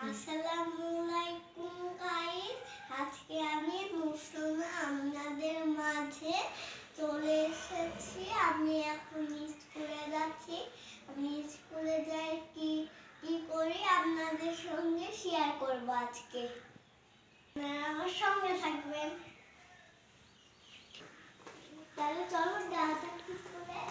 আসসালামু আলাইকুম গাইস, আজকে আমি মুসলমান আপনাদের মাঝে চলে এসেছি। আমি এখন স্কুলে যাচ্ছি। আমি স্কুলে যাই কি কি করি আপনাদের সঙ্গে শেয়ার করব আজকে। আমার সঙ্গে থাকবেন। তাহলে চলো যাওয়া যাক স্কুলে।